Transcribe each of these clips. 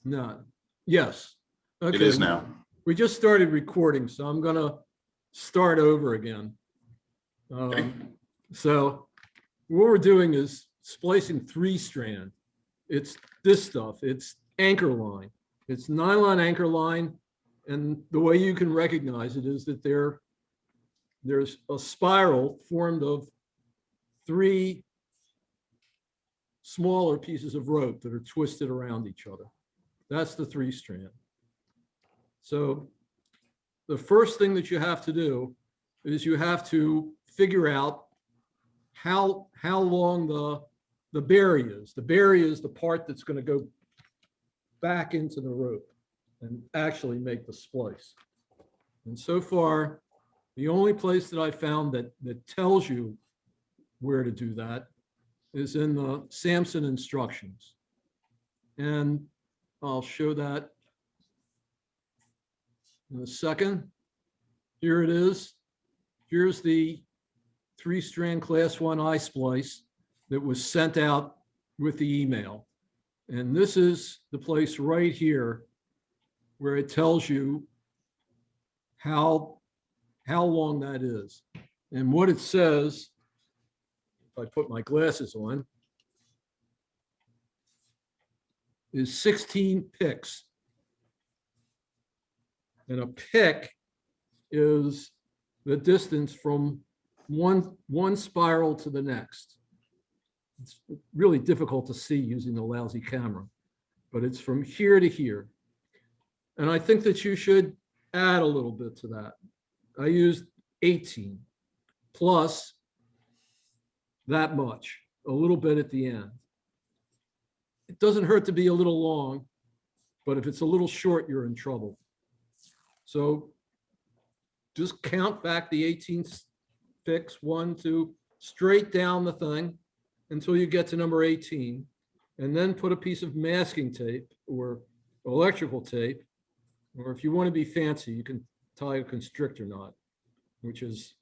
No. Yes. Okay. It is now. We just started recording, so I'm going to start over again. Okay. So what we're doing is splicing 3-strand. It's this stuff. It's anchor line. It's nylon anchor line. And the way you can recognize it is that there's a spiral formed of 3 smaller pieces of rope that are twisted around each other. That's the 3-strand. So the first thing that you have to do is you have to figure out how long the berry is. The berry is the part that's going to go back into the rope and actually make the splice. And so far, the only place that I found that tells you where to do that is in the Samson instructions. And I'll show that in a second. Here it is. Here's the 3-strand class 1 splice that was sent out with the email. And this is the place right here where it tells you how long that is. And what it says, if I put my glasses on, is 16 picks. And a pick is the distance from one spiral to the next. It's really difficult to see using the lousy camera, but it's from here to here. And I think that you should add a little bit to that. I used 18 plus that much, a little bit at the end. It doesn't hurt to be a little long, but if it's a little short, you're in trouble. So just count back the 18 picks, 1, 2, straight down the thing until you get to number 18, and then put a piece of masking tape or electrical tape, or if you want to be fancy, you can tie a constrictor knot, which is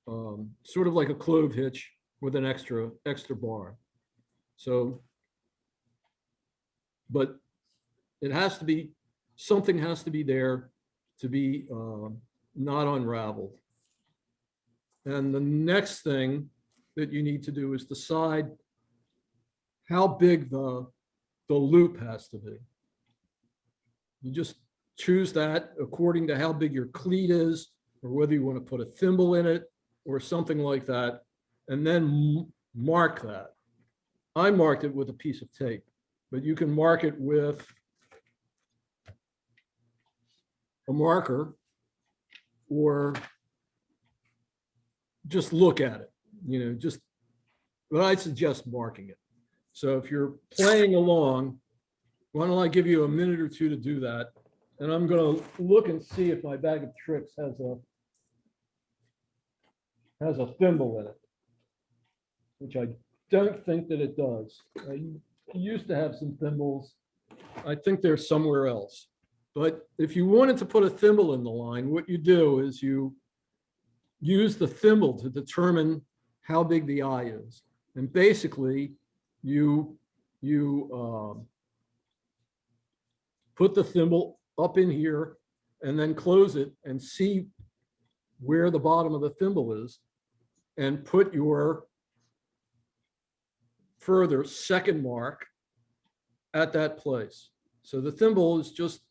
sort of like a clove hitch with an extra bar. So, but it has to be, something has to be there to be not unraveled. And the next thing that you need to do is decide how big the loop has to be. You just choose that according to how big your cleat is, or whether you want to put a thimble in it or something like that, and then mark that. I marked it with a piece of tape, but you can mark it with a marker or just look at it, but I suggest marking it. So if you're playing along, why don't I give you a minute or two to do that? And I'm going to look and see if my bag of tricks has a thimble in it, which I don't think that it does. I used to have some thimbles. I think they're somewhere else. But if you wanted to put a thimble in the line, what you do is you use the thimble to determine how big the eye is. And basically, you put the thimble up in here and then close it and see where the bottom of the thimble is and put your further second mark at that place. So the thimble is just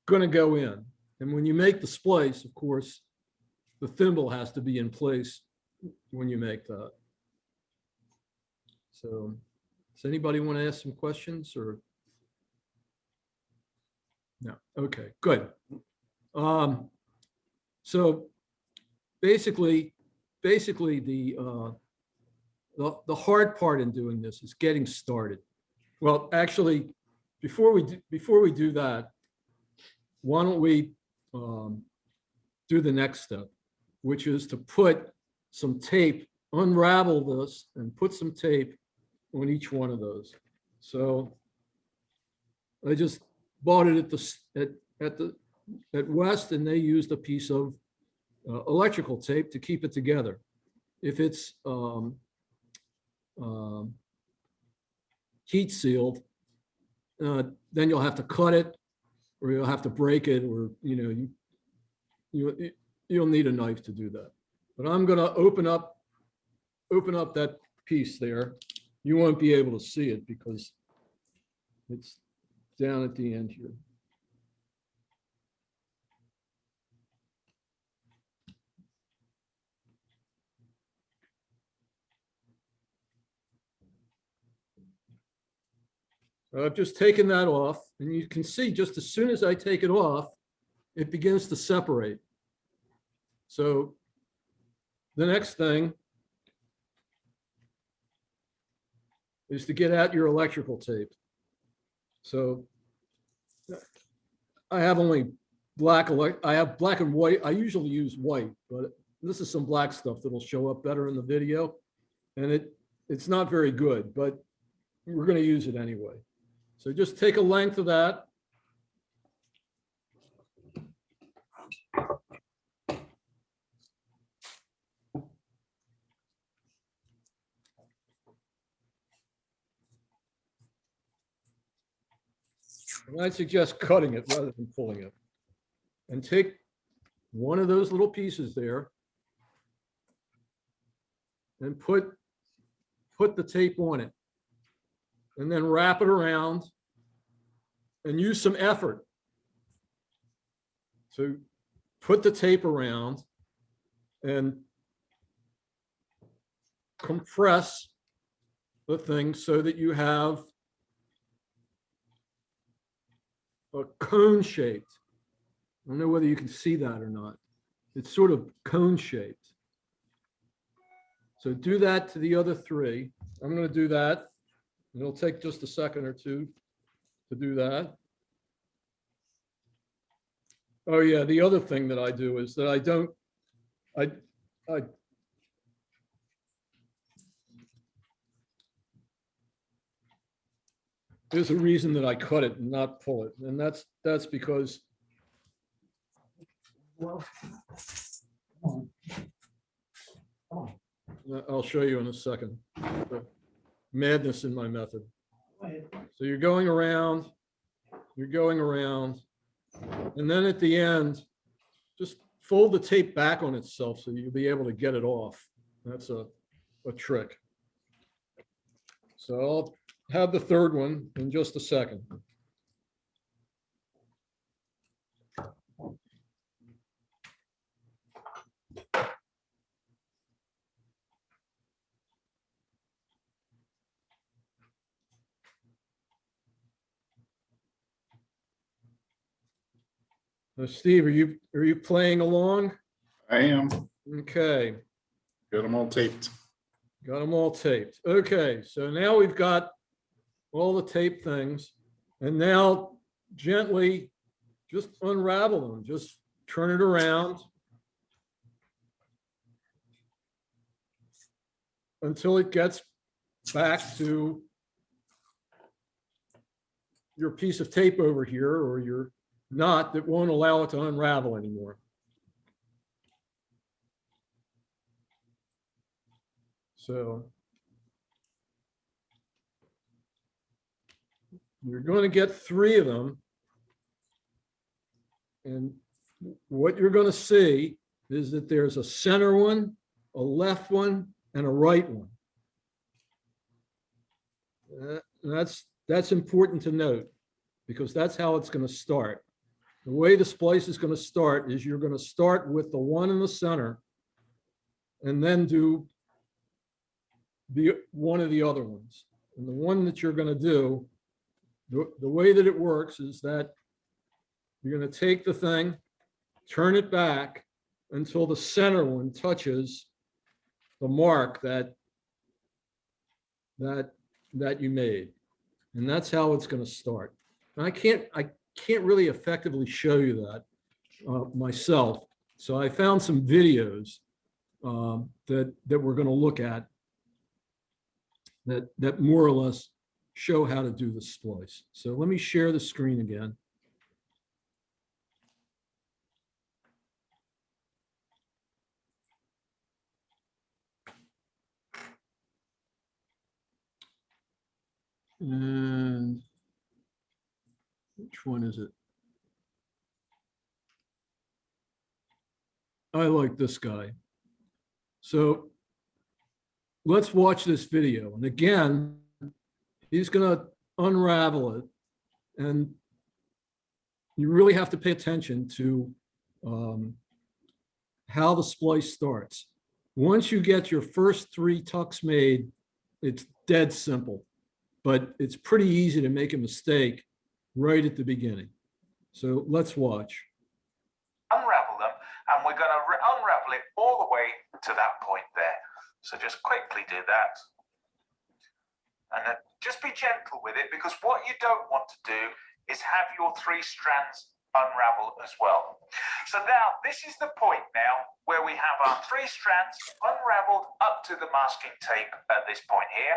going to go in. And when you make the splice, of course, the thimble has to be in place when you make that. So does anybody want to ask some questions or? No. Okay, good. So basically the hard part in doing this is getting started. Well, actually, before we do that, why don't we do the next step, which is to put some tape, unravel this and put some tape on each one of those. So I just bought it at West, and they used a piece of electrical tape to keep it together. If it's heat sealed then you'll have to cut it, or you'll have to break it, or you'll need a knife to do that. But I'm going to open up that piece there. You won't be able to see it because it's down at the end here. I've just taken that off, and you can see just as soon as I take it off, it begins to separate. So the next thing is to get out your electrical tape. So I have only I have black and white. I usually use white, but this is some black stuff that'll show up better in the video. And it's not very good, but we're going to use it anyway. So just take a length of that. And I suggest cutting it rather than pulling it. And take one of those little pieces there and put the tape on it. And then wrap it around and use some effort to put the tape around and compress the thing so that you have a cone shaped. I don't know whether you can see that or not. It's sort of cone shaped. So do that to the other three. I'm going to do that. It'll take just a second or two to do that. Oh yeah, the other thing that I do is that there's a reason that I cut it and not pull it, and that's because I'll show you in a second. The madness in my method. So you're going around, and then at the end, just fold the tape back on itself so you'll be able to get it off. That's a trick. So I'll have the third one in just a second. Steve, are you playing along? I am. Okay. Got them all taped. Got them all taped. Okay, so now we've got all the tape things, and now gently just unravel them. Just turn it around until it gets back to your piece of tape over here, or your knot that won't allow it to unravel anymore. So you're going to get 3 of them. And what you're going to see is that there's a center one, a left one, and a right one. That's important to note, because that's how it's going to start. The way the splice is going to start is you're going to start with the one in the center and then do one of the other ones. And the one that you're going to do, the way that it works is that you're going to take the thing, turn it back until the center one touches the mark that you made. And that's how it's going to start. And I can't really effectively show you that myself. So I found some videos that we're going to look at that more or less show how to do the splice. So let me share the screen again. And Which one is it? I like this guy. So let's watch this video. And again, he's going to unravel it. And you really have to pay attention to how the splice starts. Once you get your first 3 tucks made, it's dead simple, but it's pretty easy to make a mistake right at the beginning. So let's watch. Unravel them, and we're going to unravel it all the way to that point there. So just quickly do that. And then just be gentle with it, because what you don't want to do is have your 3 strands unravel as well. So now this is the point now where we have our 3 strands unraveled up to the masking tape at this point here.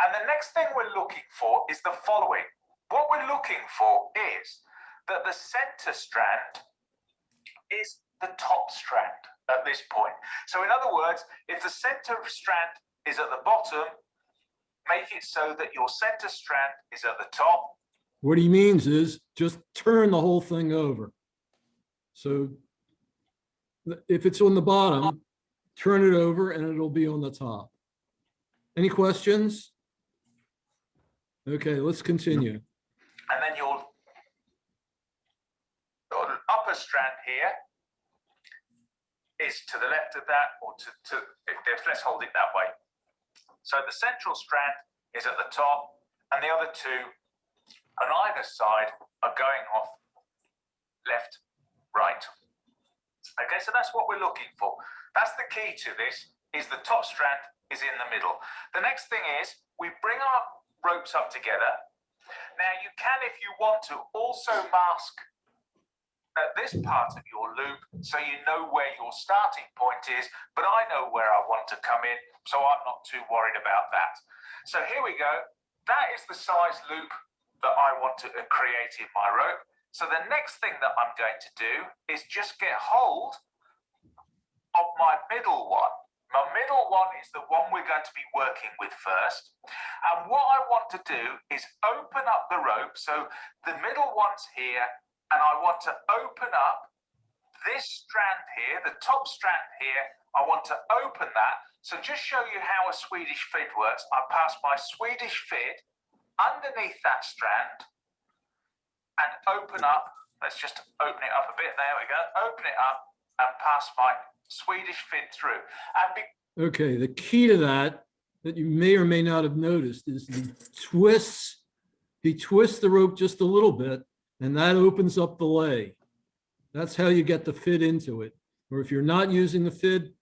And the next thing we're looking for is the following. What we're looking for is that the center strand is the top strand at this point. So in other words, if the center strand is at the bottom, make it so that your center strand is at the top. What he means is just turn the whole thing over. So if it's on the bottom, turn it over and it'll be on the top. Any questions? Okay, let's continue. And then your upper strand here is to the left of that, or let's hold it that way. So the central strand is at the top, and the other 2 on either side are going off left, right. Okay, so that's what we're looking for. That's the key to this, is the top strand is in the middle. The next thing is we bring our ropes up together. Now you can, if you want to, also mask at this part of your loop so you know where your starting point is, but I know where I want to come in, so I'm not too worried about that. So here we go. That is the size loop that I want to create in my rope. So the next thing that I'm going to do is just get hold of my middle one. My middle one is the one we're going to be working with first. And what I want to do is open up the rope. So the middle one's here, and I want to open up this strand here, the top strand here. I want to open that. So just show you how a Swedish Feed works. I pass my Swedish Feed underneath that strand and open up. Let's just open it up a bit. There we go. Open it up and pass my Swedish Feed through. And okay, the key to that you may or may not have noticed is he twists the rope just a little bit, and that opens up the lay. That's how you get the Feed into it. Or if you're not using the Feed,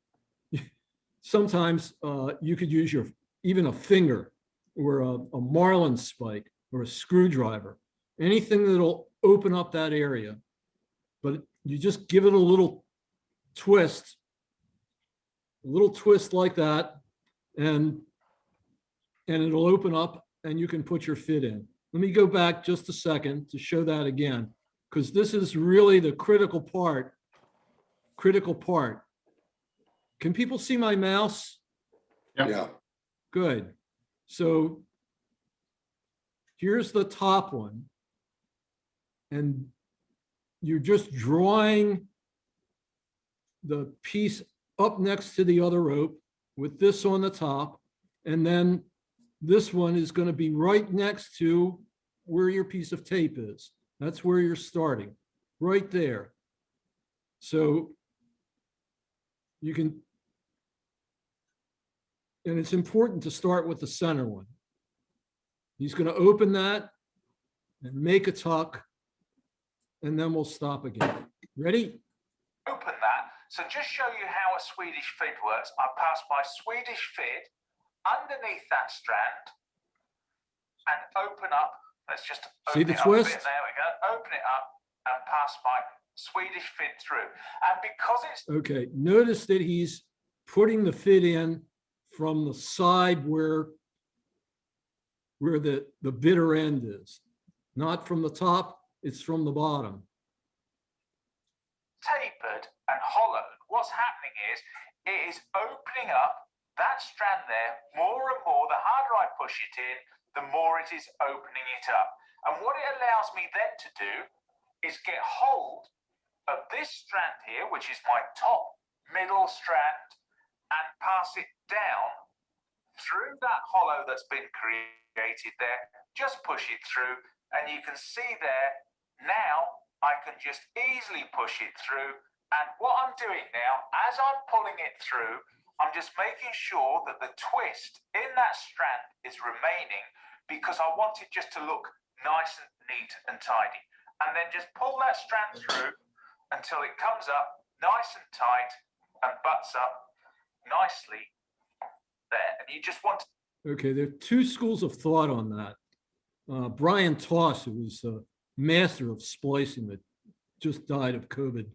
sometimes you could use even a finger or a marlin spike or a screwdriver, anything that'll open up that area. But you just give it a little twist like that, and it'll open up and you can put your Feed in. Let me go back just a second to show that again, because this is really the critical part. Can people see my mouse? Yeah. Good. So here's the top one. And you're just drawing the piece up next to the other rope with this on the top. And then this one is going to be right next to where your piece of tape is. That's where you're starting, right there. So you can, and it's important to start with the center one. He's going to open that and make a tuck, and then we'll stop again. Ready? open that. So just show you how a Swedish Feed works. I pass my Swedish Feed underneath that strand and open up. Let's just open it up a bit. There we go. Open it up and pass my Swedish Feed through. And because it's okay, notice that he's putting the Feed in from the side where the bitter end is, not from the top, it's from the bottom. Tapered and hollowed. What's happening is it is opening up that strand there more and more. The harder I push it in, the more it is opening it up. And what it allows me then to do is get hold of this strand here, which is my top middle strand, and pass it down through that hollow that's been created there. Just push it through, and you can see there, now I can just easily push it through. And what I'm doing now, as I'm pulling it through, I'm just making sure that the twist in that strand is remaining, because I want it just to look nice and neat and tidy. And then just pull that strand through until it comes up nice and tight and butts up nicely there. And you just want to... Okay, there are two schools of thought on that. Brian Toss, who was a master of splicing that just died of COVID,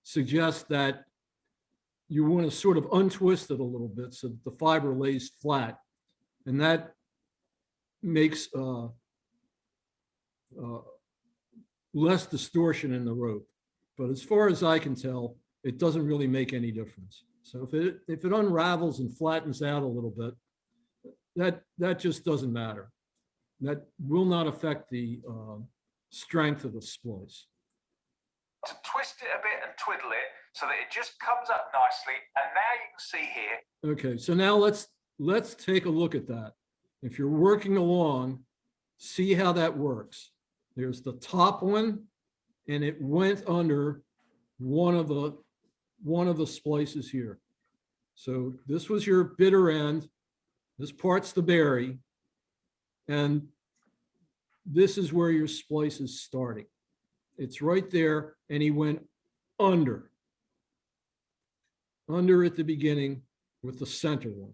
suggests that you want to sort of untwist it a little bit so that the fiber lays flat. And that makes less distortion in the rope. But as far as I can tell, it doesn't really make any difference. So if it unravels and flattens out a little bit, that just doesn't matter. That will not affect the strength of the splice. To twist it a bit and twiddle it so that it just comes up nicely. And now you can see here. Okay, so now let's take a look at that. If you're working along, see how that works. There's the top one, and it went under one of the splices here. So this was your bitter end. This part's the berry, and this is where your splice is starting. It's right there, and he went under at the beginning with the center one.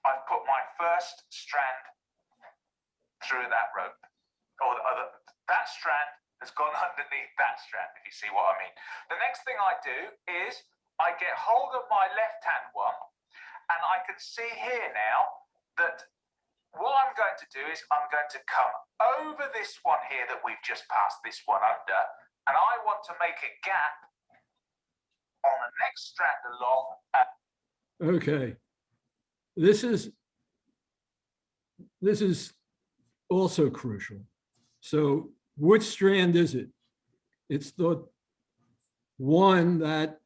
I've put my first strand through that rope, or that strand has gone underneath that strand, if you see what I mean. The next thing I do is I get hold of my left-hand one, and I can see here now that what I'm going to do is I'm going to come over this one here that we've just passed this one under, and I want to make a gap on the next strand along. Okay. This is also crucial. So which strand is it? It's the one that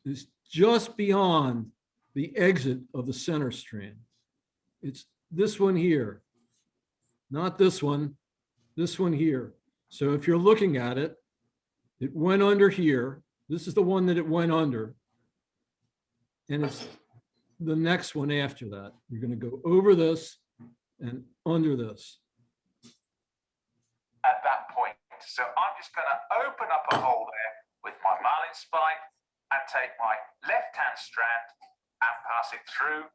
is just beyond the exit of the center strand. It's this one here, not this one here. So if you're looking at it, it went under here. This is the one that it went under. And it's the next one after that. You're going to go over this and under this. At that point. So I'm just going to open up a hole there with my marlin spike and take my left-hand strand and pass it through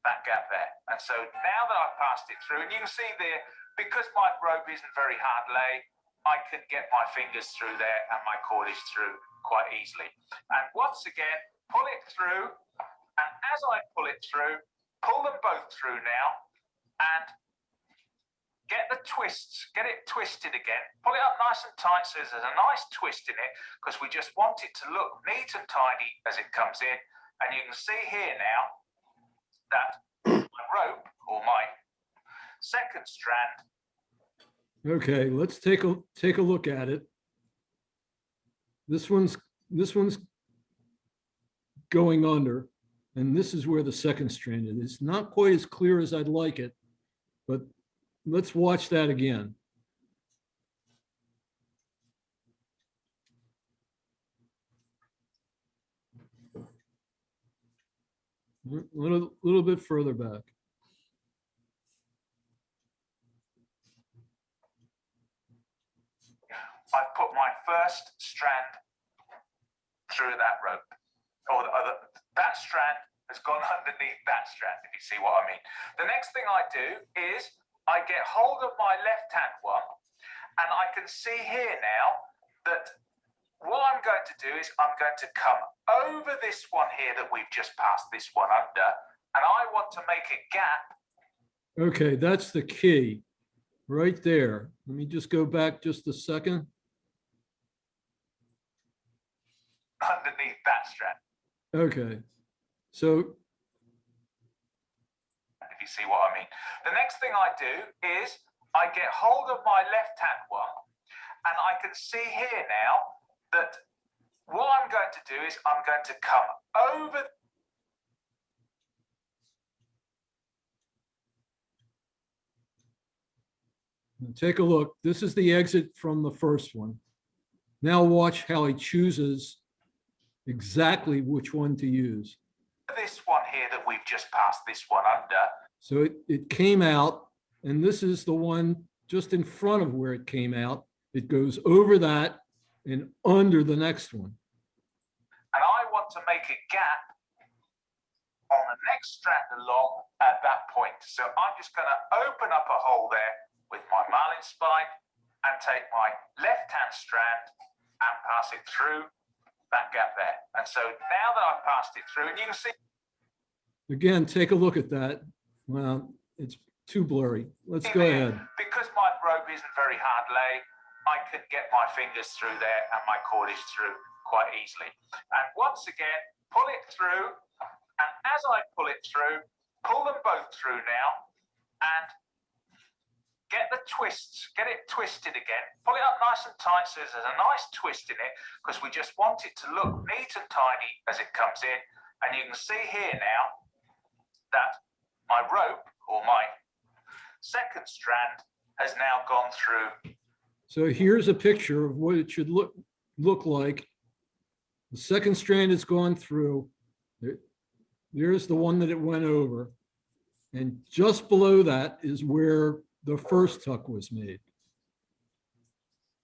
that gap there. And so now that I've passed it through, and you can see there, because my rope isn't very hard lay, I can get my fingers through there and my cordage through quite easily. And once again, pull it through, and as I pull it through, pull them both through now, and get the twists, get it twisted again. Pull it up nice and tight so there's a nice twist in it, because we just want it to look neat and tidy as it comes in. And you can see here now that my rope, or my second strand. Okay, let's take a look at it. This one's going under, and this is where the second strand is. It's not quite as clear as I'd like it, but let's watch that again. A little bit further back. I put my first strand through that rope, or that strand has gone underneath that strand, if you see what I mean. The next thing I do is I get hold of my left-hand one, and I can see here now that what I'm going to do is I'm going to come over this one here that we've just passed this one under, and I want to make a gap. Okay, that's the key right there. Let me just go back just a second. Underneath that strand. Okay, so you see what I mean. The next thing I do is I get hold of my left-hand one, and I can see here now that what I'm going to do is I'm going to come over. Take a look. This is the exit from the first one. Now watch how he chooses exactly which one to use. This one here that we've just passed, this one under. So it came out, and this is the one just in front of where it came out. It goes over that and under the next one. And I want to make a gap on the next strand along at that point. So I'm just going to open up a hole there with my marlin spike and take my left-hand strand and pass it through that gap there. And so now that I've passed it through, and you can see. Again, take a look at that. Well, it's too blurry. Let's go ahead. Because my rope isn't very hard lay, I can get my fingers through there and my cordage through quite easily. And once again, pull it through. And as I pull it through, pull them both through now and get the twists, get it twisted again. Pull it up nice and tight so there's a nice twist in it, because we just want it to look neat and tidy as it comes in. And you can see here now that my rope, or my second strand, has now gone through. So here's a picture of what it should look like. The second strand has gone through. There's the one that it went over. And just below that is where the first tuck was made.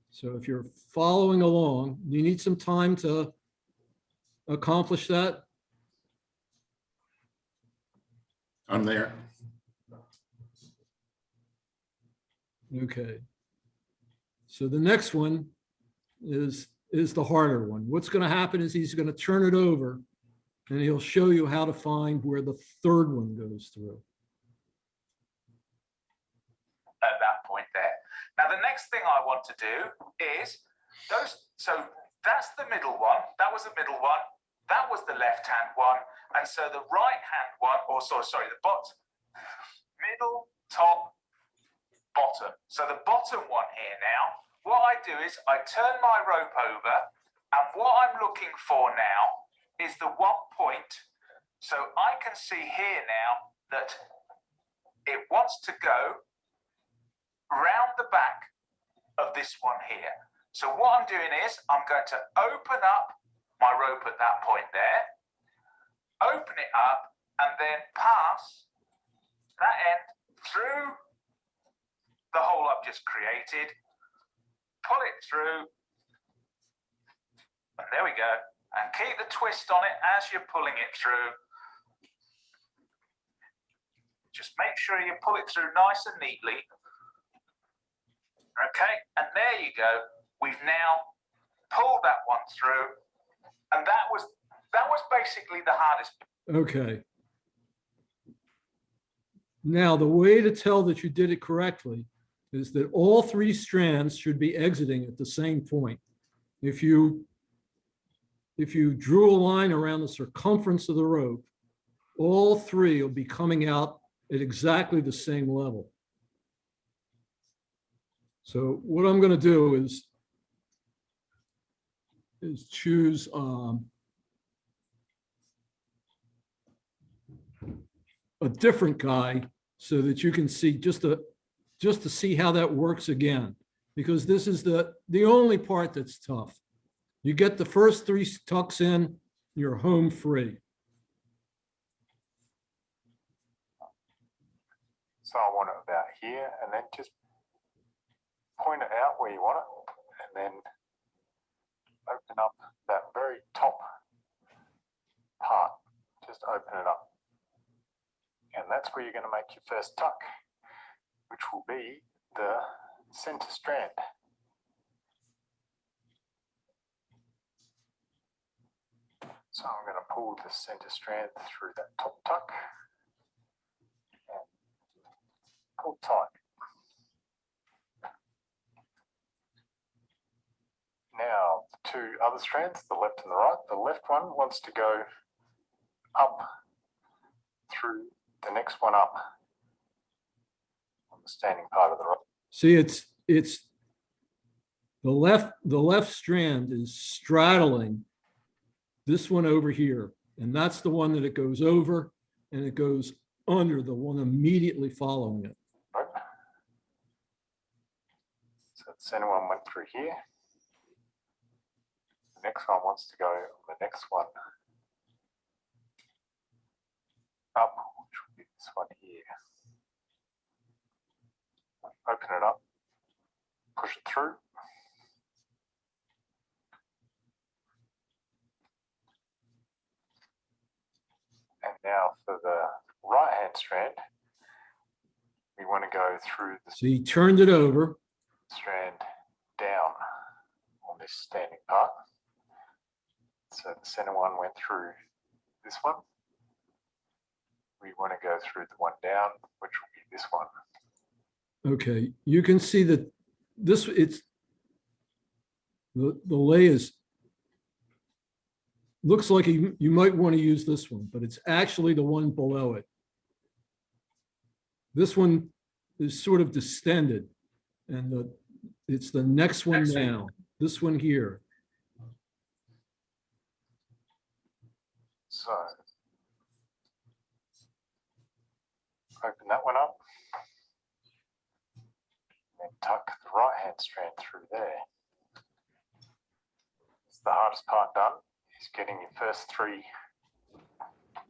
So if you're following along, you need some time to accomplish that. I'm there. Okay. So the next one is the harder one. What's going to happen is he's going to turn it over and he'll show you how to find where the third one goes through. At that point there. Now the next thing I want to do is those. So that's the middle one. That was the middle one. That was the left-hand one. And so the right-hand one, or sorry, the bottom, middle, top, bottom. So the bottom one here now, what I do is I turn my rope over, and what I'm looking for now is the one point. So I can see here now that it wants to go round the back of this one here. So what I'm doing is I'm going to open up my rope at that point there, open it up, and then pass that end through the hole I've just created, pull it through, and there we go. And keep the twist on it as you're pulling it through. Just make sure you pull it through nice and neatly. Okay, and there you go. We've now pulled that one through, and that was basically the hardest. Okay. Now, the way to tell that you did it correctly is that all three strands should be exiting at the same point. If you drew a line around the circumference of the rope, all three will be coming out at exactly the same level. So what I'm going to do is choose a different guy so that you can see just to see how that works again, because this is the only part that's tough. You get the first three tucks in, you're home free. So I want it about here, and then just point it out where you want it, and then open up that very top part. Just open it up. And that's where you're going to make your first tuck, which will be the center strand. So I'm going to pull the center strand through that top tuck and pull tight. Now, the two other strands, the left and the right, the left one wants to go up through the next one up the standing part of the rope. See, it's the left strand is straddling this one over here, and that's the one that it goes over, and it goes under the one immediately following it. Right? So the center one went through here. The next one wants to go on the next one up, which will be this one here. Open it up, push it through. And now for the right hand strand, we want to go through the So he turned it over. strand down on this standing part. So the center one went through this one. We want to go through the one down, which will be this one. Okay, you can see that this, it's, the lay is, looks like you might want to use this one, but it's actually the one below it. This one is sort of distended, and it's the next one down, this one here. So open that one up. And tuck the right hand strand through there. It's the hardest part done, is getting your first 3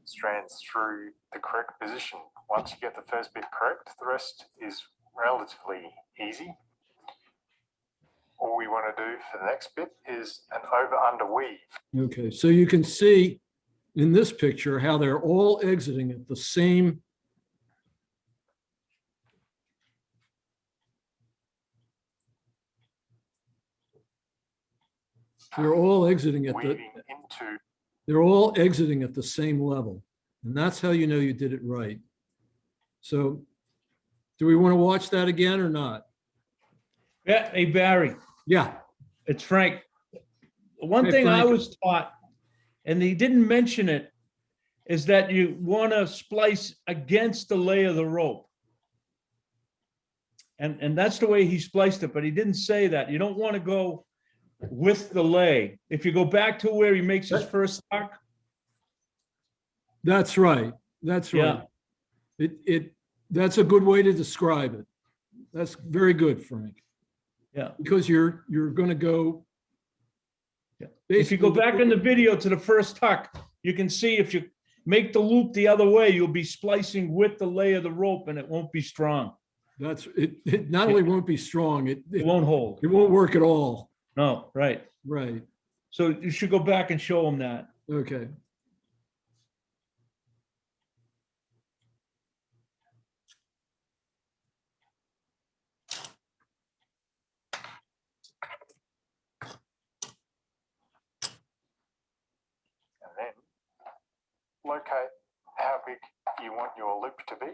strands through the correct position. Once you get the first bit correct, the rest is relatively easy. All we want to do for the next bit is an over-under weave. Okay, so you can see in this picture how they're all exiting at the same. They're all exiting at the, Weaving into they're all exiting at the same level. And that's how you know you did it right. So do we want to watch that again or not? Yeah, hey Barry, Yeah, it's Frank. One Hey, thing I Frank. was taught, and he didn't mention it, is that you want to splice against the lay of the rope. And that's the way he spliced it, but he didn't say that. You don't want to go with the lay. If you go back to where he makes his first tuck, that's right. That's right. That's a good way to describe it. That's very good, Frank. yeah. Because you're going to go. Yeah. If you go basically- back in the video to the first tuck, you can see if you make the loop the other way, you'll be splicing with the lay of the rope and it won't be strong. That's it. It not only won't be strong, It won't hold. it won't work at all. No, right. Right. So you should go back and show them that. Okay. and then locate how big you want your loop to be.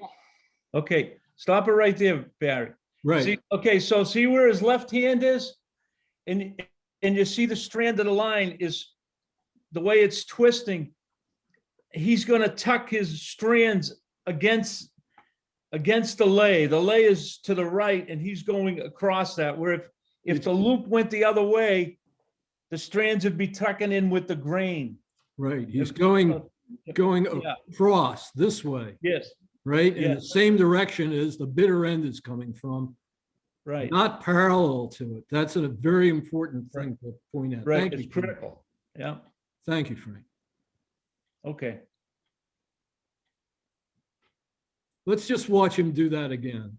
Okay, stop it right there, Barry. Right. See, okay, so see where his left hand is? And you see the strand of the line is the way it's twisting. He's gonna tuck his strands against the lay. The lay is to the right and he's going across that, where if the loop went the other way, the strands would be tucking in with the grain. Right. He's going Yeah. across this way, Yes, right? In Yeah. the same direction as the bitter end is coming from, right, not parallel to it. That's a very important thing to point out. right, Thank it's you. Frank. critical. Yeah, Thank you, Frank. okay. Let's just watch him do that again.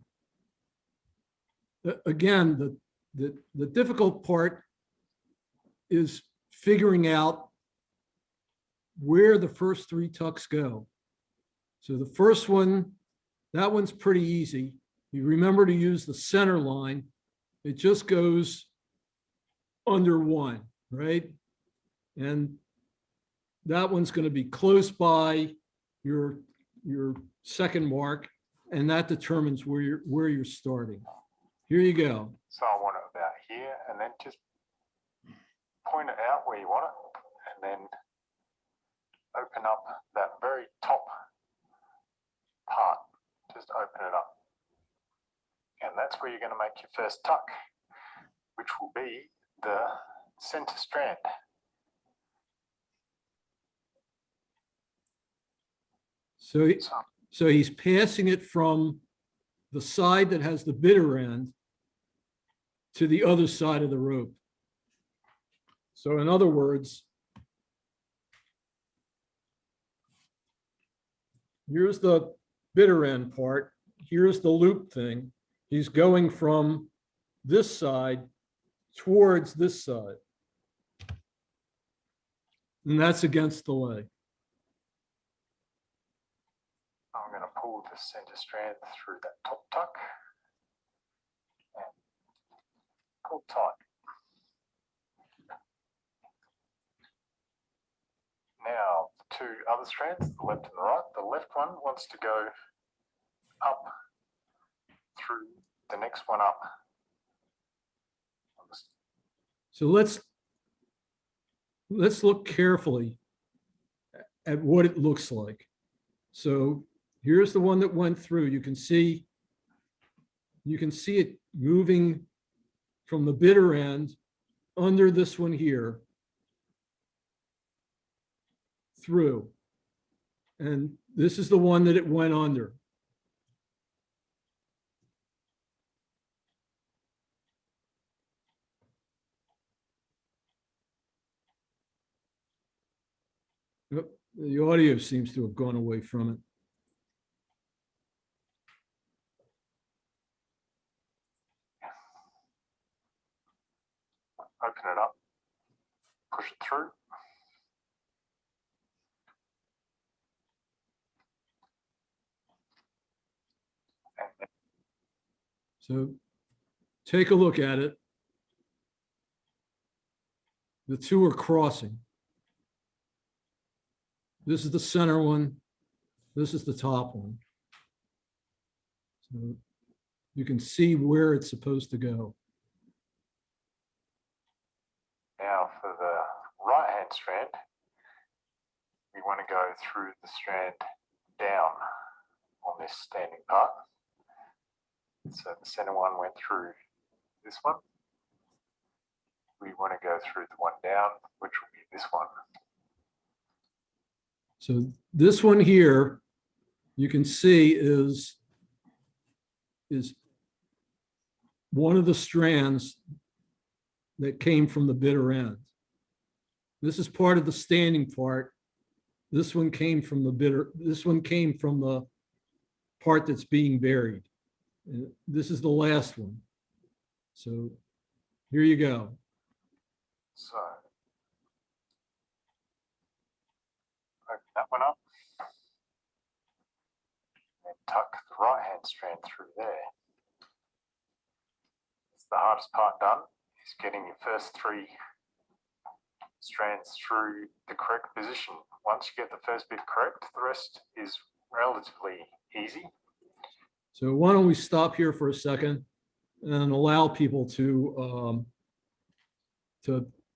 Again, the difficult part is figuring out where the first 3 tucks go. So the first one, that one's pretty easy. You remember to use the center line. It just goes under 1, right? And that one's going to be close by your second mark, and that determines where you're starting. Here you go. So I want it about here, and then just point it out where you want it, and then open up that very top part. Just open it up. that's where you're going to make your first tuck, which will be the center strand. So, So, so he's passing it from the side that has the bitter end to the other side of the rope. So in other words, here's the bitter end part. Here's the loop thing. He's going from this side towards this side. And that's against the lay. I'm going to pull the center strand through that top tuck and pull tight. Now, the two other strands, the left and the right. The left one wants to go up through the next one up. So let's look carefully at what it looks like. So here's the one that went through. You can see it moving from the bitter end under this one here through. And this is the one that it went under. Yep, the audio seems to have gone away from it. Open it up, push it through. So take a look at it. The two are crossing. This is the center one. This is the top one. So you can see where it's supposed to go. Now for the right hand strand, we want to go through the strand down on this standing part. So the center one went through this one. We want to go through the one down, which will be this one. So this one here, you can see is one of the strands that came from the bitter end. This is part of the standing part. This one came from the part that's being buried. And this is the last one. So here you go. So open that one up and tuck the right hand strand through there. It's the hardest part done, is getting your first three strands through the correct position. Once you get the first bit correct, the rest is relatively easy. So why don't we stop here for a second and allow people to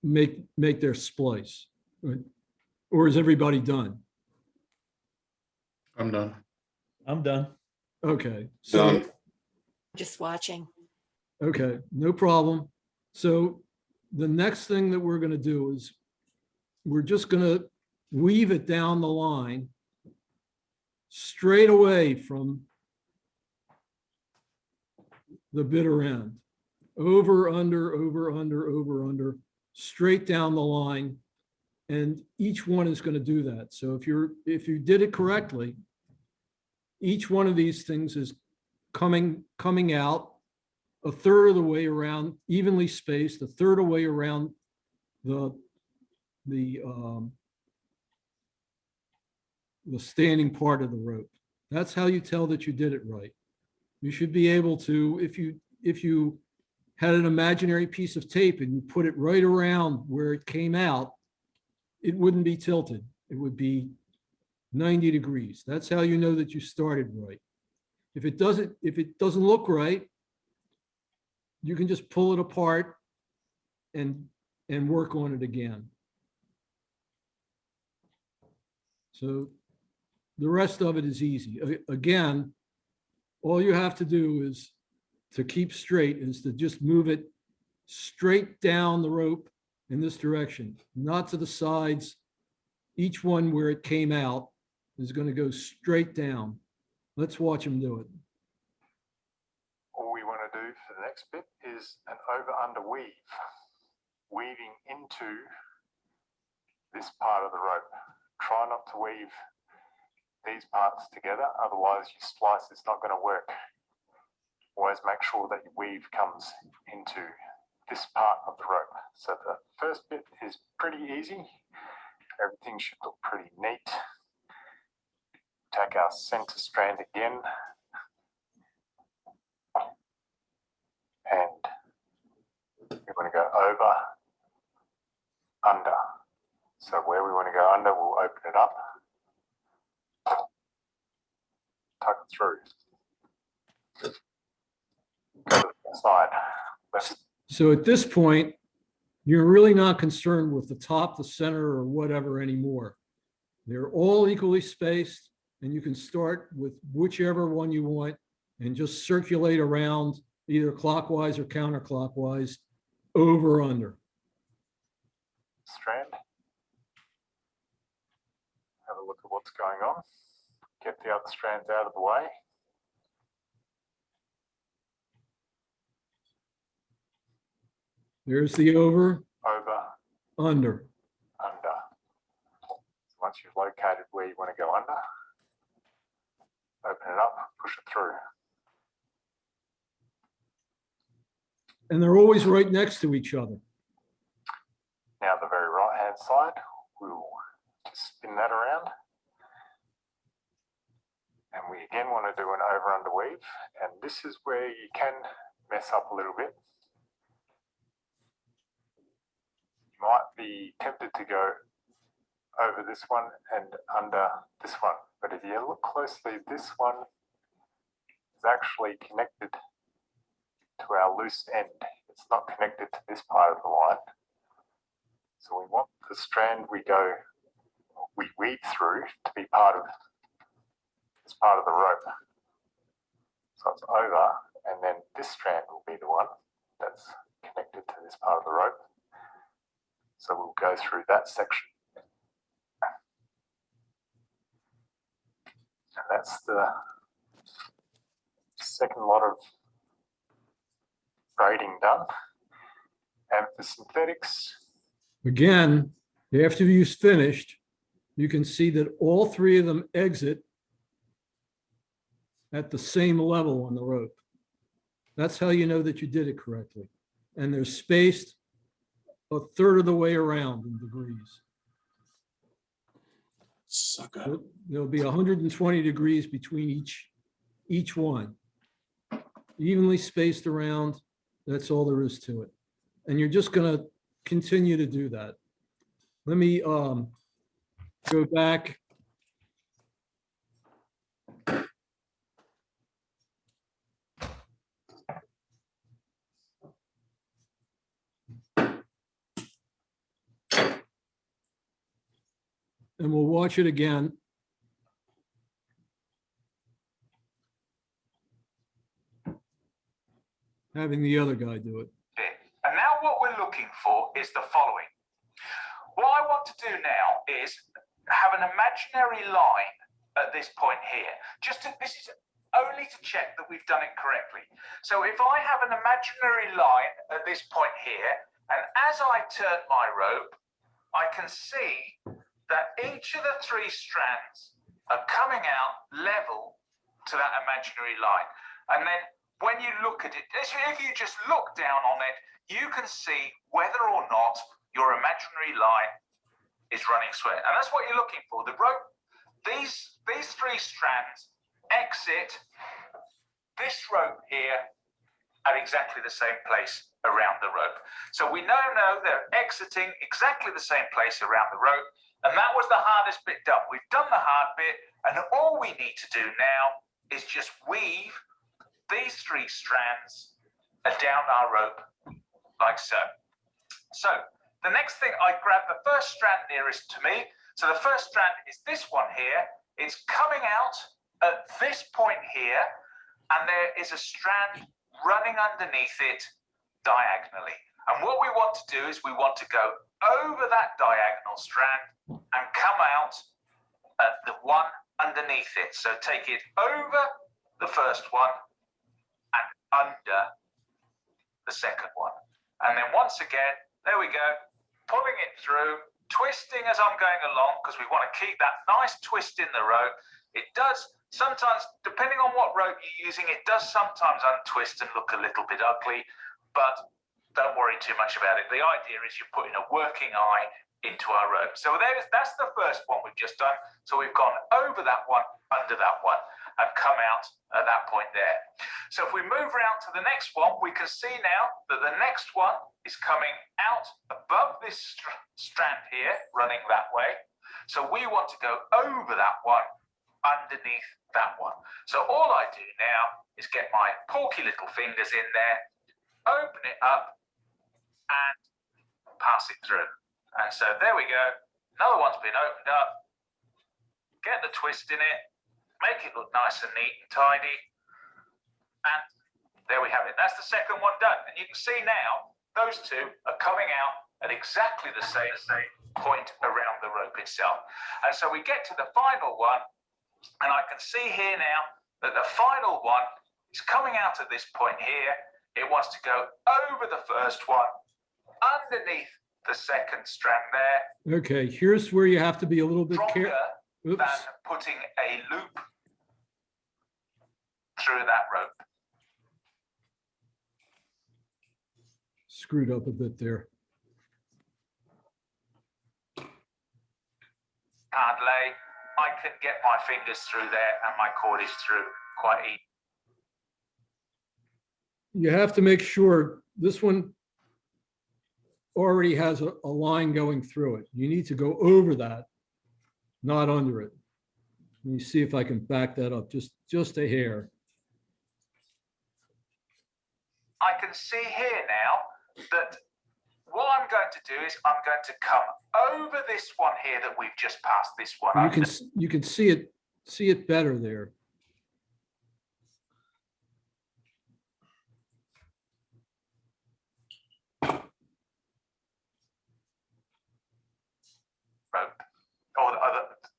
make their splice. Or is everybody done? I'm done. I'm done. Okay. So, Done. Just watching. okay, no problem. So the next thing that we're going to do is we're just going to weave it down the line straight away from the bitter end, over, under, straight down the line. And each one is going to do that. So if you did it correctly, each one of these things is coming out a third of the way around, evenly spaced, a third of the way around the standing part of the rope. That's how you tell that you did it right. You should be able to, if you had an imaginary piece of tape and you put it right around where it came out, it wouldn't be tilted. It would be 90 degrees. That's how you know that you started right. If it doesn't look right, you can just pull it apart and work on it again. So the rest of it is easy. Again, all you have to do is to keep straight is to just move it straight down the rope in this direction, not to the sides. Each one where it came out is going to go straight down. Let's watch him do it. All we want to do for the next bit is an over-under weave, weaving into this part of the rope. Try not to weave these parts together, otherwise your splice is not going to work. Always make sure that your weave comes into this part of the rope. So the first bit is pretty easy. Everything should look pretty neat. Take our center strand again. And we're going to go over, under. So where we want to go under, we'll open it up. Tuck it through. Go to the side. So at this point, you're really not concerned with the top, the center, or whatever anymore. They're all equally spaced, and you can start with whichever one you want and just circulate around either clockwise or counterclockwise, over or under. Strand. Have a look at what's going on. Get the other strands out of the way. There's the over, Over, under. under. Once you've located where you want to go under, open it up, push it through. And they're always right next to each other. Now the very right hand side, we'll just spin that around. And we again want to do an over under weave. And this is where you can mess up a little bit. You might be tempted to go over this one and under this one. But if you look closely, this one is actually connected to our loose end. It's not connected to this part of the line. So we want the strand we weave through to be part of this part of the rope. So it's over, and then this strand will be the one that's connected to this part of the rope. So we'll go through that section. And that's the second lot of braiding done. And for synthetics, Again, after you've finished, you can see that all three of them exit at the same level on the rope. That's how you know that you did it correctly. And they're spaced a third of the way around in degrees. Sucker. There'll be 120 degrees between each one. Evenly spaced around, that's all there is to it. And you're just gonna continue to do that. Let me go back. And we'll watch it again. Having the other guy do it. And now what we're looking for is the following. What I want to do now is have an imaginary line at this point here. This is only to check that we've done it correctly. So if I have an imaginary line at this point here, and as I turn my rope, I can see that each of the three strands are coming out level to that imaginary line. And then when you look at it, if you just look down on it, you can see whether or not your imaginary line is running square. And that's what you're looking for. The rope, these three strands exit this rope here at exactly the same place around the rope. So we know they're exiting exactly the same place around the rope. And that was the hardest bit done. We've done the hard bit, and all we need to do now is just weave these three strands down our rope like so. So the next thing, I grab the first strand nearest to me. So the first strand is this one here. It's coming out at this point here, and there is a strand running underneath it diagonally. And what we want to do is we want to go over that diagonal strand and come out at the one underneath it. So take it over the first one and under the second one. And then once again, there we go, pulling it through, twisting as I'm going along, because we want to keep that nice twist in the rope. It does sometimes, depending on what rope you're using, it does sometimes untwist and look a little bit ugly, but don't worry too much about it. The idea is you're putting a working eye into our rope. So that's the first one we've just done. So we've gone over that one, under that one, and come out at that point there. So if we move around to the next one, we can see now that the next one is coming out above this strand here, running that way. So we want to go over that one, underneath that one. So all I do now is get my porky little fingers in there, open it up, and pass it through. And so there we go. Another one's been opened up. Get the twist in it, make it look nice and neat and tidy. And there we have it. That's the second one done. And you can see now, those two are coming out at exactly the same point around the rope itself. And so we get to the final one, and I can see here now that the final one is coming out at this point here. It wants to go over the first one, underneath the second strand there. Okay, here's where you have to be a little bit Stronger careful. than putting a loop through that rope. Screwed up a bit there. Hard lay. I can get my fingers through there and my cord is through quite easy. You have to make sure this one already has a line going through it. You need to go over that, not under it. Let me see if I can back that up just a hair. I can see here now that what I'm going to do is I'm going to come over this one here that we've just passed this one under. You can see it better there. Rope.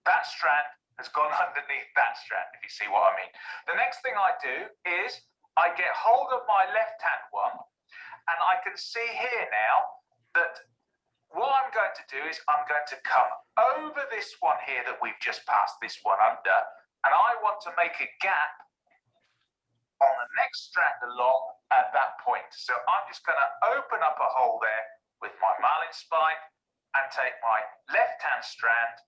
That strand has gone underneath that strand, if you see what I mean. The next thing I do is I get hold of my left-hand one, and I can see here now that what I'm going to do is I'm going to come over this one here that we've just passed this one under, and I want to make a gap on the next strand along at that point. So I'm just going to open up a hole there with my marlin spike and take my left-hand strand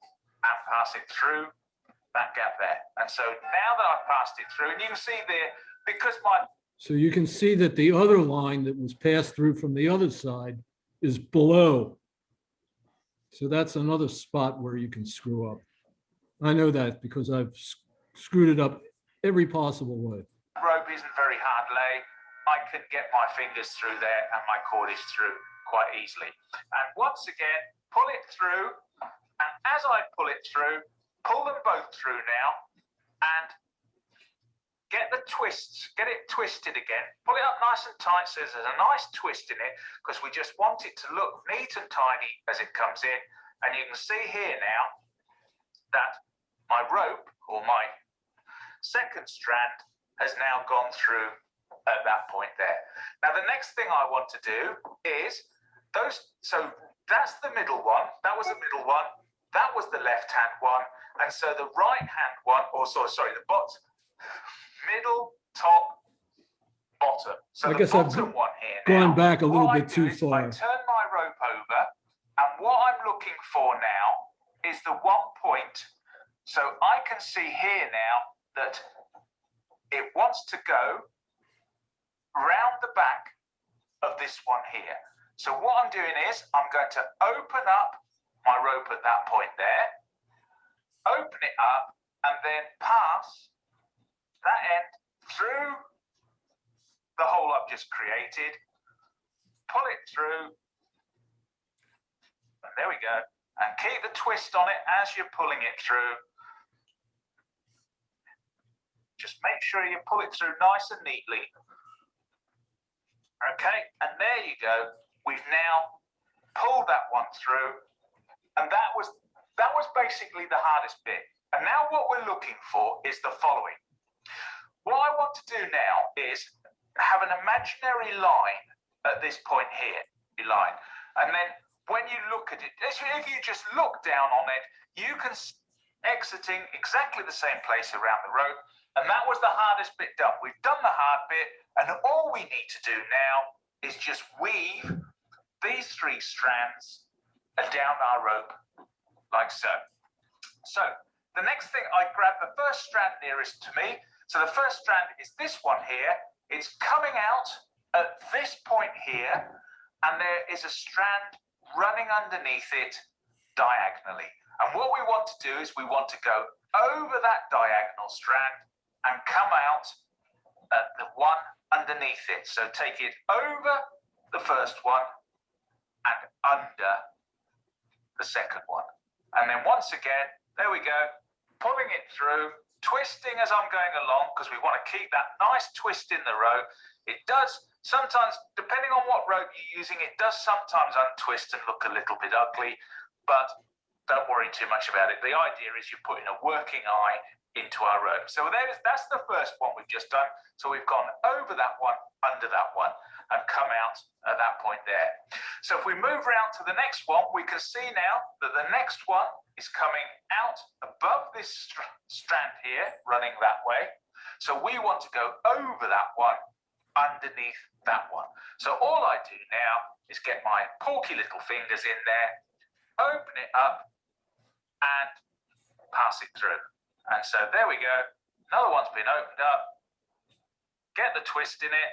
and pass it through that gap there. And so now that I've passed it through, and you can see there, because my... So you can see that the other line that was passed through from the other side is below. So that's another spot where you can screw up. I know that because I've screwed it up every possible way. Rope isn't very hard lay. I can get my fingers through there and my cord is through quite easily. And once again, pull it through. And as I pull it through, pull them both through now and get the twists, get it twisted again. Pull it up nice and tight so there's a nice twist in it, because we just want it to look neat and tidy as it comes in. And you can see here now that my rope, or my second strand, has now gone through at that point there. Now the next thing I want to do is so that's the middle one, that was the middle one, that was the left-hand one, and so the right-hand one, sorry, the middle, top, bottom. So I the guess I've bottom one here gone now, back a little what I bit too do is far. I turn my rope over, and what I'm looking for now is the one point. So I can see here now that it wants to go round the back of this one here. So what I'm doing is I'm going to open up my rope at that point there, open it up, and then pass that end through the hole I've just created, pull it through, and there we go, and keep the twist on it as you're pulling it through. Just make sure you pull it through nice and neatly. Okay, and there you go. We've now pulled that one through, and that was basically the hardest bit. And now what we're looking for is the following. What I want to do now is have an imaginary line at this point here, and then when you look at it, if you just look down on it, you can see exiting exactly the same place around the rope, and that was the hardest bit done. We've done the hard bit, and all we need to do now is just weave these 3 strands down our rope like so. So the next thing, I grab the first strand nearest to me. So the first strand is this one here. It's coming out at this point here, and there is a strand running underneath it diagonally. And what we want to do is we want to go over that diagonal strand and come out at the one underneath it. So take it over the first one and under the second one. And then once again, there we go, pulling it through, twisting as I'm going along, because we want to keep that nice twist in the rope. It does sometimes, depending on what rope you're using, it does sometimes untwist and look a little bit ugly, but don't worry too much about it. The idea is you're putting a working eye into our rope. So that's the first one we've just done. So we've gone over that one, under that one, and come out at that point there. So if we move around to the next one, we can see now that the next one is coming out above this strand here, running that way. So we want to go over that one, underneath that one. So all I do now is get my porky little fingers in there, open it up, and pass it through. And so there we go. Another one's been opened up. Get the twist in it,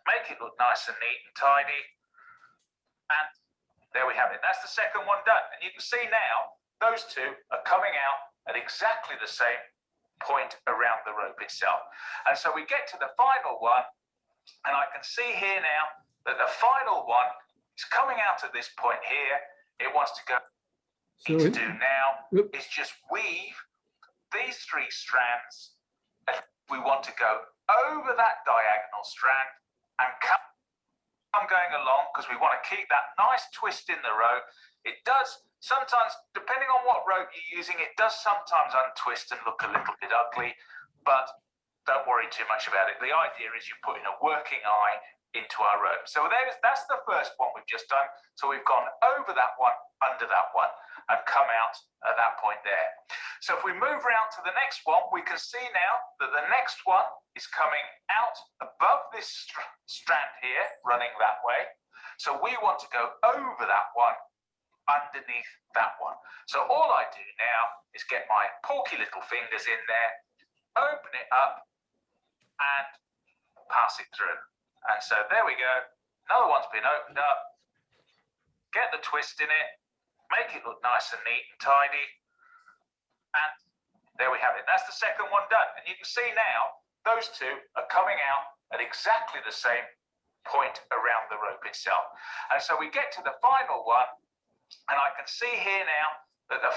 make it look nice and neat and tidy. And there we have it. That's the second one done. And you can see now, those two are coming out at exactly the same point around the rope itself. And so we get to the final one, and I can see here now that the final one is coming out at this point here. It wants to go. So What we need to do now is just weave these 3 strands, and we want to go over that diagonal strand and come. I'm going along because we want to keep that nice twist in the rope. It does sometimes, depending on what rope you're using, it does sometimes untwist and look a little bit ugly, but don't worry too much about it. The idea is you're putting a working eye into our rope. So that's the first one we've just done. So we've gone over that one, under that one, and come out at that point there. So if we move around to the next one, we can see now that the next one is coming out above this strand here, running that way. So we want to go over that one, underneath that one. So all I do now is get my porky little fingers in there, open it up, and pass it through. And so there we go. Another one's been opened up. Get the twist in it, make it look nice and neat and tidy. And there we have it. That's the second one done. And you can see now, those two are coming out at exactly the same point around the rope itself. And so we get to the final one, and I can see here now that the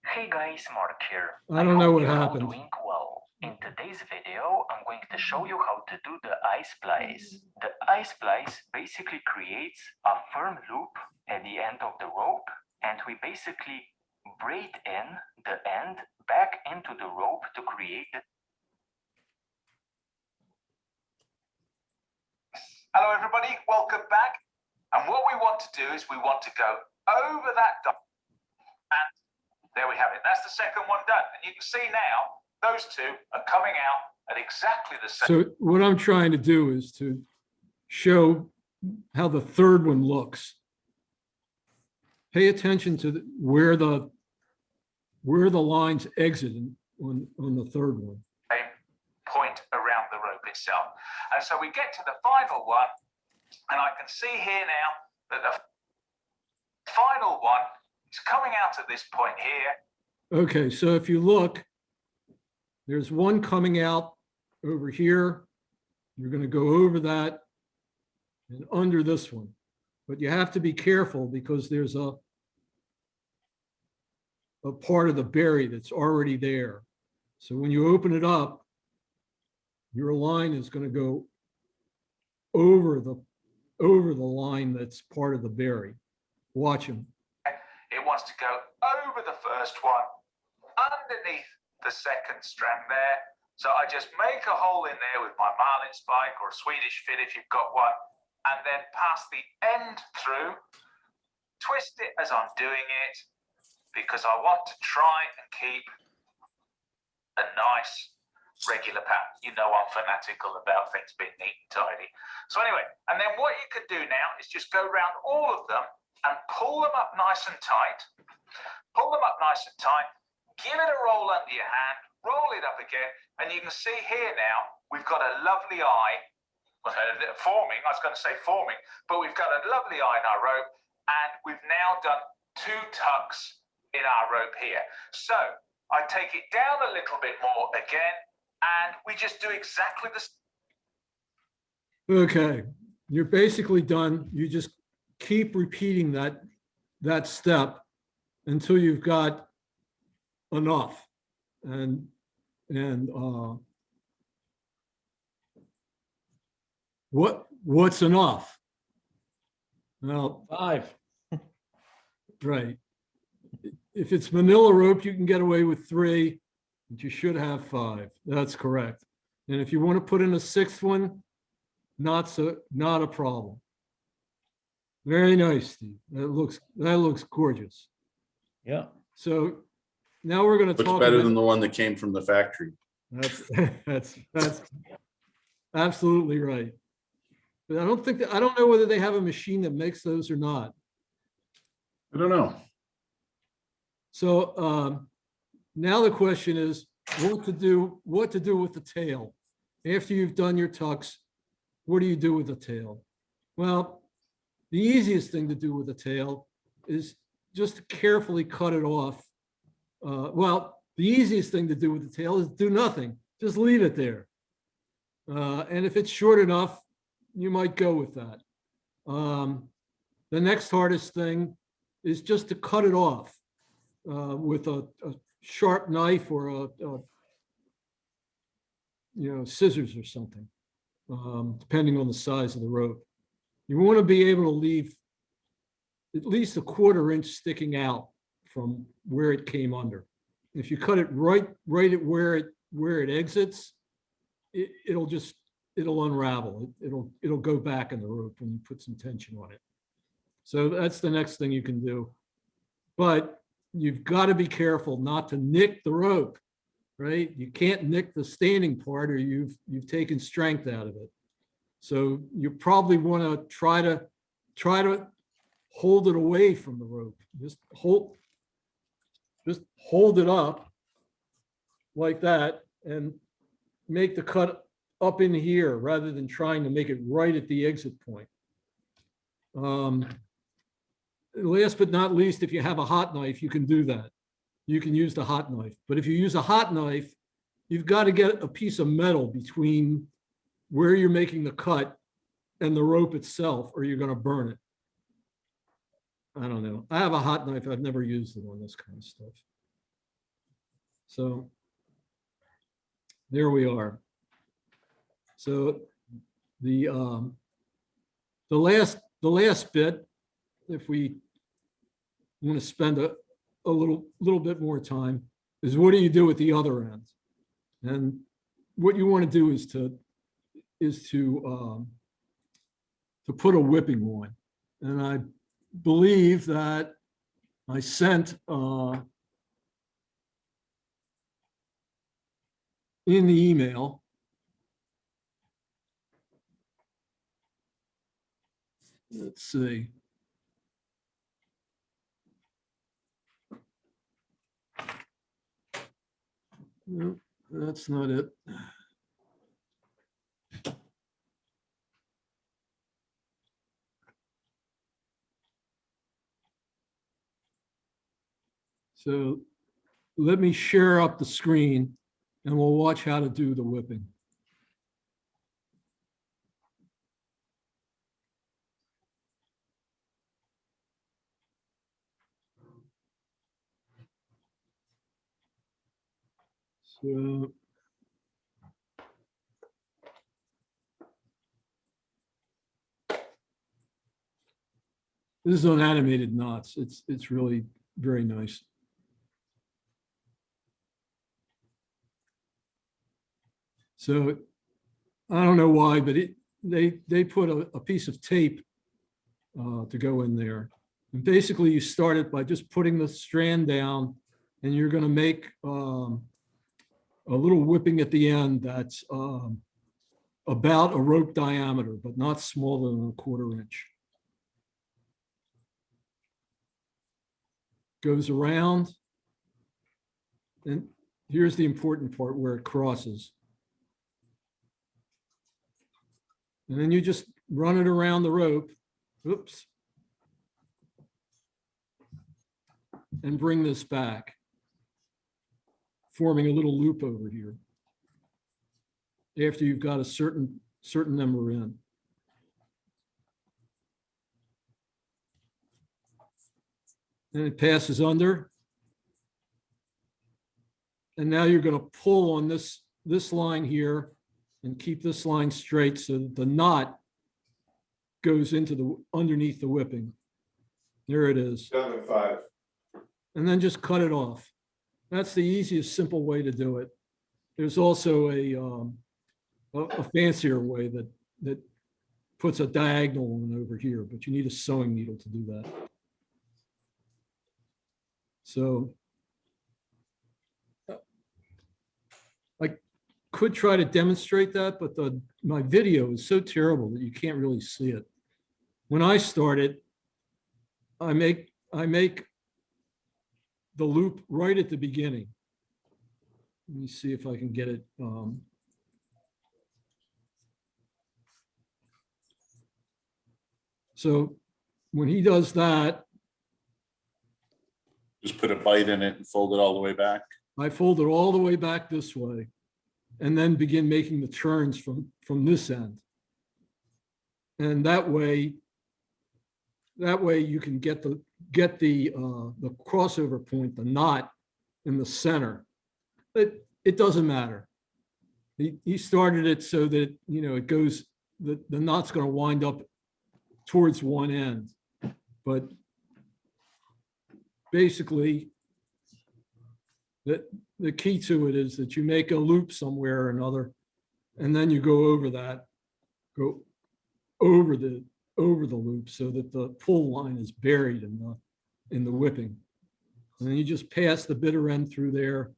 Hey guys, Mark here. I don't know hope what you're all happened. doing well. In today's video, I'm going to show you how to do the eye splice. The eye splice basically creates a firm loop at the end of the rope, and we basically braid in the end back into the rope to create the. Hello everybody, welcome back. And what we want to do is we want to go over that dot, and there we have it. That's the second one done. And you can see now, those two are coming out at exactly the same. So what I'm trying to do is to show how the third one looks. Pay attention to where the lines exit on the third one. Point around the rope itself. And so we get to the final one, and I can see here now that the final one is coming out at this point here. Okay, so if you look, there's one coming out over here. You're going to go over that and under this one. But you have to be careful because there's a part of the berry that's already there. So when you open it up, your line is going to go over the line that's part of the berry. Watch them. It wants to go over the first one, underneath the second strand there. So I just make a hole in there with my marlin spike or a Swedish Feed if you've got one, and then pass the end through, twist it as I'm doing it, because I want to try and keep a nice regular pattern. You know I'm fanatical about things being neat and tidy. So anyway, and then what you could do now is just go around all of them and pull them up nice and tight. Pull them up nice and tight, give it a roll under your hand, roll it up again, and you can see here now, we've got a lovely eye, forming, I was going to say forming, but we've got a lovely eye in our rope, and we've now done 2 tucks in our rope here. So I take it down a little bit more again, and we just do exactly the same. Okay, you're basically done. You just keep repeating that step until you've got enough. And what's enough? Well, 5. right. If it's manila rope, you can get away with 3, but you should have 5. That's correct. And if you want to put in a 6th one, not a problem. Very nice, Steve. That looks gorgeous. Yeah. So now we're going to Looks talk better about, than the one that came from the factory. that's absolutely right. But I don't know whether they have a machine that makes those or not. I don't know. So now the question is what to do with the tail. After you've done your tucks, what do you do with the tail? Well, the easiest thing to do with the tail is just carefully cut it off. Well, the easiest thing to do with the tail is do nothing. Just leave it there. And if it's short enough, you might go with that. The next hardest thing is just to cut it off with a sharp knife or scissors or something, depending on the size of the rope. You want to be able to leave at least a 1/4 inch sticking out from where it came under. If you cut it right at where it exits, it'll unravel. It'll go back in the rope when you put some tension on it. So that's the next thing you can do. But you've got to be careful not to nick the rope, right? You can't nick the standing part or you've taken strength out of it. So you probably want to try to hold it away from the rope. Just hold it up like that and make the cut up in here rather than trying to make it right at the exit point. Last but not least, if you have a hot knife, you can do that. You can use the hot knife. But if you use a hot knife, you've got to get a piece of metal between where you're making the cut and the rope itself, or you're going to burn it. I don't know. I have a hot knife. I've never used it on this kind of stuff. So there we are. So the last bit, if we want to spend a little bit more time, is what do you do at the other end? And what you want to do is to put a whipping on. And I believe that I sent in the email let's see. No, that's not it. So let me share up the screen and we'll watch how to do the whipping. So This is on animated knots. It's really very nice. So I don't know why, but they put a piece of tape to go in there. And basically you start it by just putting the strand down, and you're going to make a little whipping at the end that's about a rope diameter, but not smaller than a 1/4 inch. Goes around. And here's the important part where it crosses. And then you just run it around the rope. Oops. And bring this back, forming a little loop over here after you've got a certain number in. And it passes under. And now you're going to pull on this line here and keep this line straight so that the knot goes into underneath the whipping. There it is. 7-5. And then just cut it off. That's the easiest, simple way to do it. There's also a fancier way that puts a diagonal one over here, but you need a sewing needle to do that. So I could try to demonstrate that, but my video is so terrible that you can't really see it. When I started, I make the loop right at the beginning. Let me see if I can get it. So when he does that, Just put a bite in it and fold it all the way back. I fold it all the way back this way and then begin making the turns from this end. And that way you can get the crossover point, the knot in the center. It doesn't matter. He started it so that, it goes, the knot's going to wind up towards one end. But basically, the key to it is that you make a loop somewhere or another, and then you go over that, go over the loop so that the pull line is buried in the whipping. And then you just pass the bitter end through there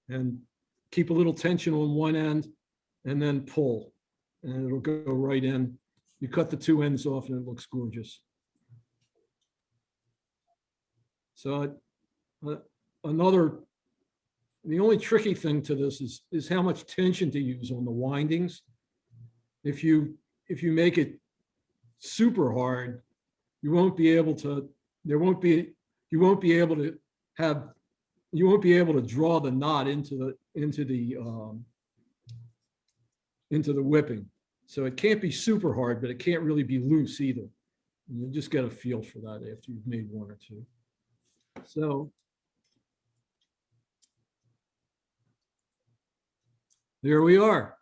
and keep a little tension on one end and then pull, and it'll go right in. You cut the two ends off and it looks gorgeous. So the only tricky thing to this is how much tension to use on the windings. If you make it super hard, you won't be able to draw the knot into the whipping. So it can't be super hard, but it can't really be loose either. And you just get a feel for that after you've made one or two. So there we are.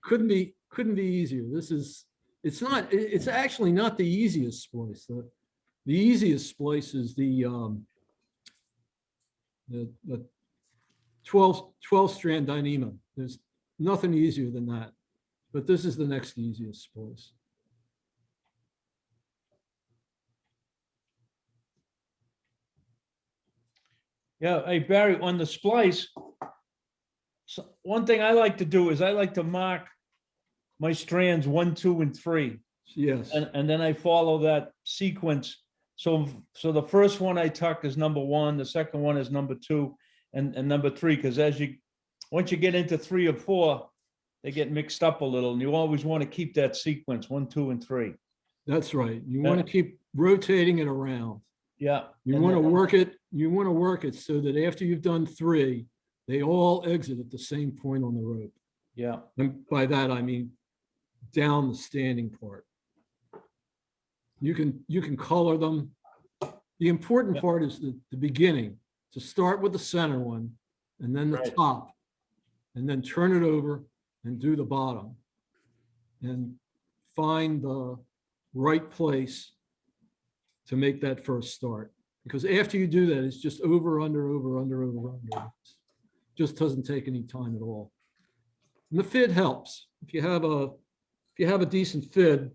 Couldn't be easier. It's actually not the easiest splice. The easiest splice is the 12-strand Needalman. There's nothing easier than that, but this is the next easiest splice. Yeah, hey Barry, on the splice, so one thing I like to do is I like to mark my strands 1, 2, and 3. Yes. And then I follow that sequence. So the first one I tuck is number 1, the second one is number 2, and number 3, because once you get into 3 or 4, they get mixed up a little, and you always want to keep that sequence 1, 2, and 3. That's right. You want to keep rotating it around. Yeah. You want to work it. You want to work it so that after you've done 3, they all exit at the same point on the rope. Yeah. And by that I mean down the standing part. You can color them. The important part is the beginning, to start with the center one and then the top, and then turn it over and do the bottom, and find the right place to make that first start. Because after you do that, it's just over, under, over, under, over, under. Just doesn't take any time at all. And the fid helps. If you have a decent fid,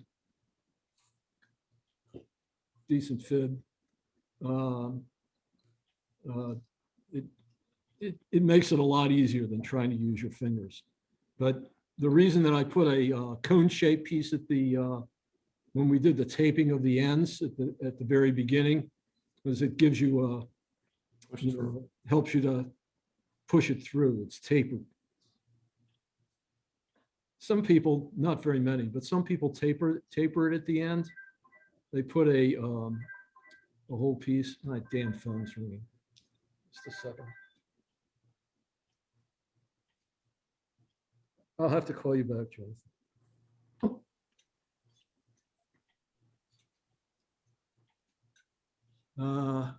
it makes it a lot easier than trying to use your fingers. But the reason that I put a cone-shaped piece at the when we did the taping of the ends at the very beginning, was it gives you helps you to push it through. It's tapered. Some people, not very many, but some people taper it at the end. They put a whole piece. My damn phone's ringing. Just a second. I'll have to call you back, Jonathan.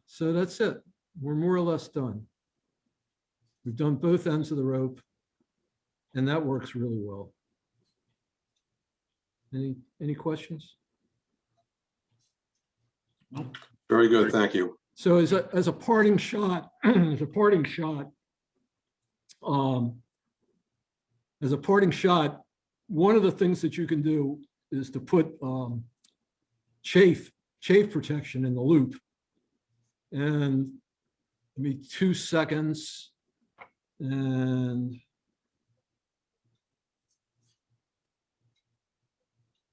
So that's it. We're more or less done. We've done both ends of the rope, and that works really well. Any questions? Very good, thank you. So as a parting shot, as a parting shot, one of the things that you can do is to put chafe protection in the loop. And give me 2 seconds. And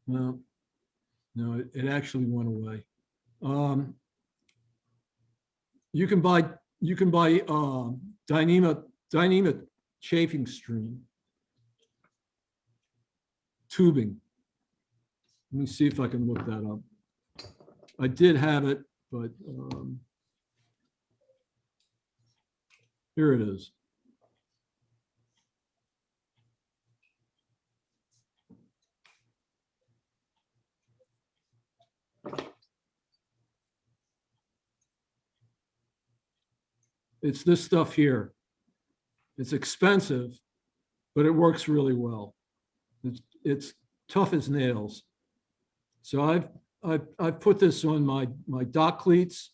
no, it actually went away. You can buy Dyneema chafing stream tubing. Let me see if I can look that up. I did have it, but here it is. It's this stuff here. It's expensive, but it works really well. It's tough as nails. So I've put this on my dock cleats,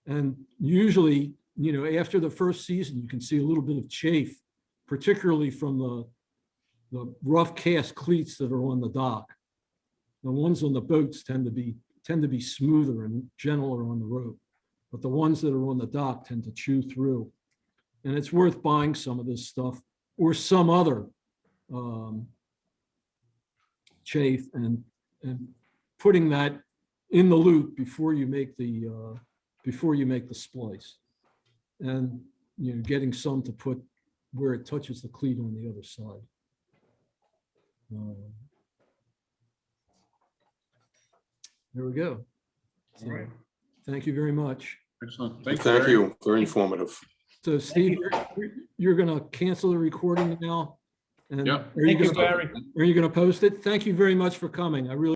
and usually, you know, after the first season, you can see a little bit of chafe, particularly from the rough cast cleats that are on the dock. The ones on the boats tend to be smoother and gentler on the rope, but the ones that are on the dock tend to chew through. And it's worth buying some of this stuff or some other chafe and putting that in the loop before you make the splice, and you know, getting some to put where it touches the cleat on the other side. There we go. So, All right. thank you very much. Excellent. Thank Barry. you, very informative. So Steve, you're going to cancel the recording now? And Yep. are you Thank you, gonna- Barry. Are you going to post it? Thank you very much for coming. I really